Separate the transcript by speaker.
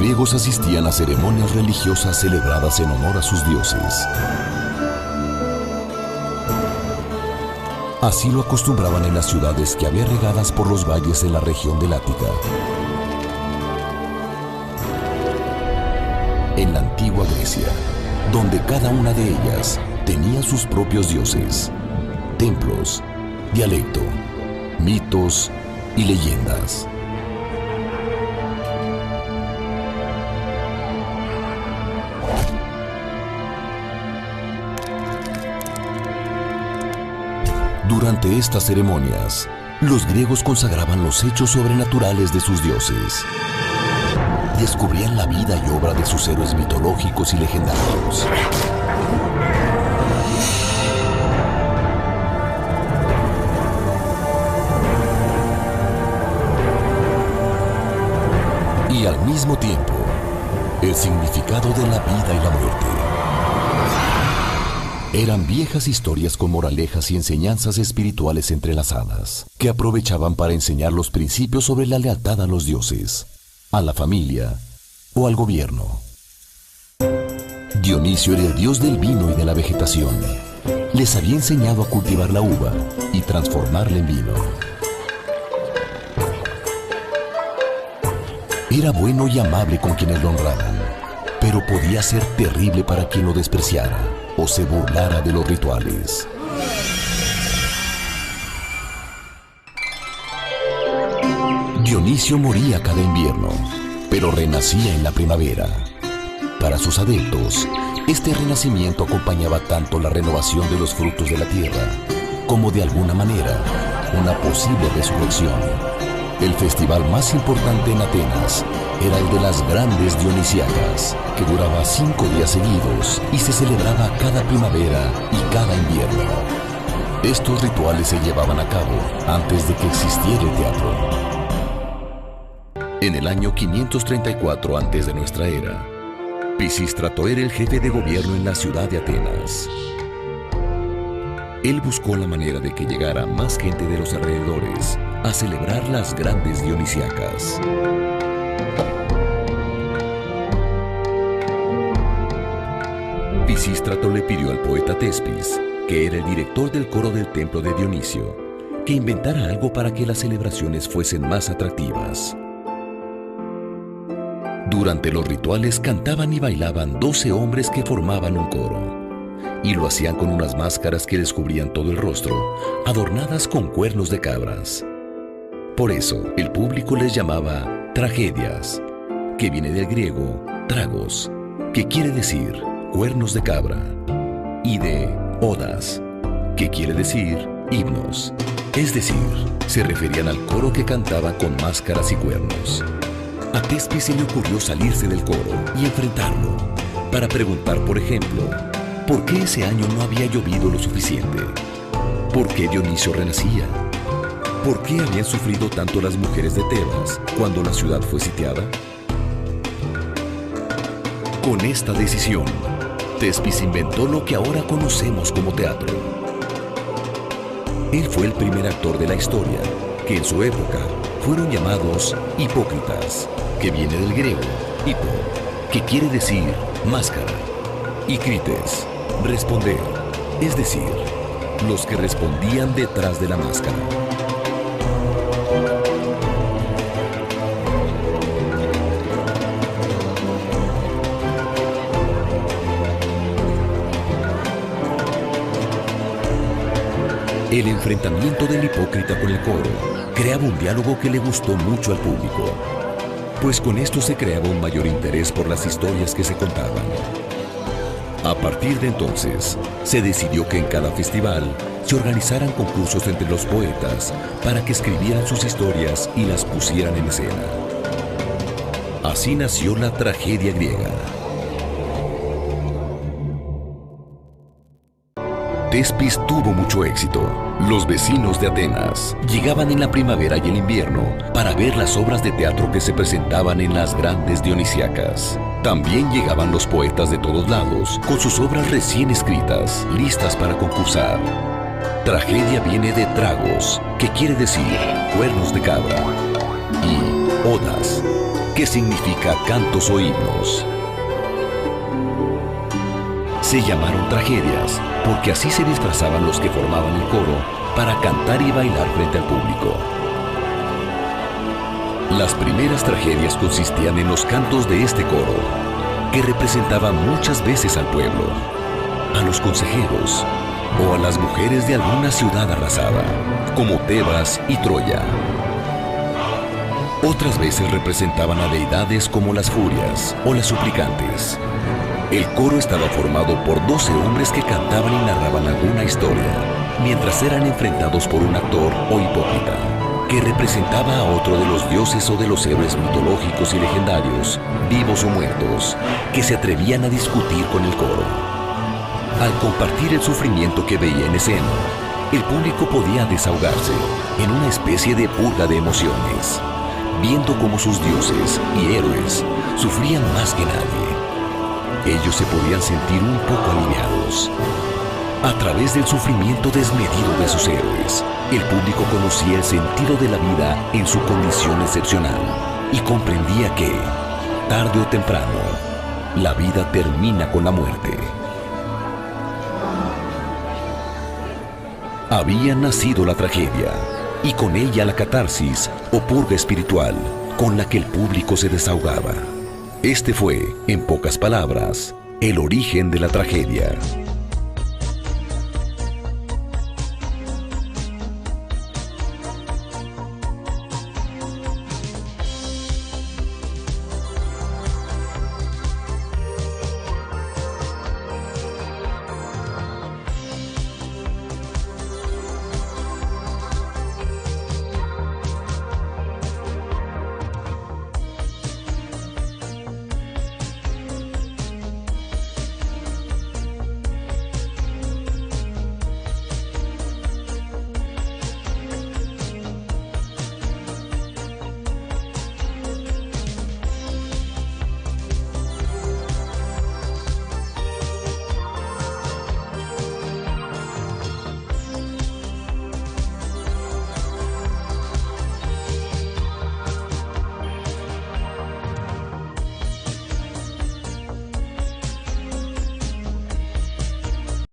Speaker 1: griegos asistían a ceremonias religiosas celebradas en honor a sus dioses. Así lo acostumbraban en las ciudades que había regadas por los valles en la región del Ática. En la antigua Grecia, donde cada una de ellas tenía sus propios dioses, templos, dialecto, mitos y leyendas. Durante estas ceremonias, los griegos consagraban los hechos sobrenaturales de sus dioses. Descubrían la vida y obra de sus héroes mitológicos y legendarios. Y al mismo tiempo, el significado de la vida y la muerte. Eran viejas historias con moralejas y enseñanzas espirituales entrelazadas, que aprovechaban para enseñar los principios sobre la lealtad a los dioses, a la familia o al gobierno. Dionisio era el dios del vino y de la vegetación. Les había enseñado a cultivar la uva y transformarla en vino. Era bueno y amable con quienes lo honraban, pero podía ser terrible para quien lo despreciara o se burlara de los rituales. Dionisio moría cada invierno, pero renacía en la primavera. Para sus adeptos, este renacimiento acompañaba tanto la renovación de los frutos de la tierra, como de alguna manera, una posible resurrección. El festival más importante en Atenas era el de las grandes Dionisíacas, que duraba 5 días seguidos y se celebraba cada primavera y cada invierno. Estos rituales se llevaban a cabo antes de que existiera el teatro. En el año 534 antes de nuestra era, Pisístrato era el jefe de gobierno en la ciudad de Atenas. Él buscó la manera de que llegara más gente de los alrededores a celebrar las grandes Dionisíacas. Pisístrato le pidió al poeta Tespis, que era el director del coro del templo de Dionisio, que inventara algo para que las celebraciones fuesen más atractivas. Durante los rituales cantaban y bailaban 12 hombres que formaban un coro, y lo hacían con unas máscaras que les cubrían todo el rostro, adornadas con cuernos de cabras. Por eso, el público les llamaba tragedias, que viene del griego tragos, que quiere decir cuernos de cabra, y de odas, que quiere decir himnos. Es decir, se referían al coro que cantaba con máscaras y cuernos. A Tespis se le ocurrió salirse del coro y enfrentarlo, para preguntar, por ejemplo, ¿por qué ese año no había llovido lo suficiente? ¿Por qué Dionisio renacía? ¿Por qué habían sufrido tanto las mujeres de Tebas cuando la ciudad fue sitiada? Con esta decisión, Tespis inventó lo que ahora conocemos como teatro. Él fue el primer actor de la historia, que en su época fueron llamados hipócritas, que viene del griego hipo, que quiere decir máscara, y crites, responder, es decir, los que respondían detrás de la máscara. El enfrentamiento del hipócrita con el coro creaba un diálogo que le gustó mucho al público, pues con esto se creaba un mayor interés por las historias que se contaban. A partir de entonces, se decidió que en cada festival se organizaran concursos entre los poetas para que escribieran sus historias y las pusieran en escena. Así nació la tragedia griega. Tespis tuvo mucho éxito. Los vecinos de Atenas llegaban en la primavera y el invierno para ver las obras de teatro que se presentaban en las grandes Dionisíacas. También llegaban los poetas de todos lados con sus obras recién escritas, listas para concursar. Tragedia viene de tragos, que quiere decir cuernos de cabra, y odas, que significa cantos o himnos. Se llamaron tragedias porque así se disfrazaban los que formaban el coro para cantar y bailar frente al público. Las primeras tragedias consistían en los cantos de este coro, que representaba muchas veces al pueblo, a los consejeros o a las mujeres de alguna ciudad arrasada, como Tebas y Troya. Otras veces representaban a deidades como las furias o las suplicantes. El coro estaba formado por 12 hombres que cantaban y narraban alguna historia, mientras eran enfrentados por un actor o hipócrita, que representaba a otro de los dioses o de los héroes mitológicos y legendarios, vivos o muertos, que se atrevían a discutir con el coro. Al compartir el sufrimiento que veía en escena, el público podía desahogarse en una especie de purga de emociones, viendo cómo sus dioses y héroes sufrían más que nadie. Ellos se podían sentir un poco aliviados. A través del sufrimiento desmedido de sus héroes, el público conocía el sentido de la vida en su condición excepcional y comprendía que, tarde o temprano, la vida termina con la muerte. Había nacido la tragedia y con ella la catarsis o purga espiritual con la que el público se desahogaba. Este fue, en pocas palabras, el origen de la tragedia.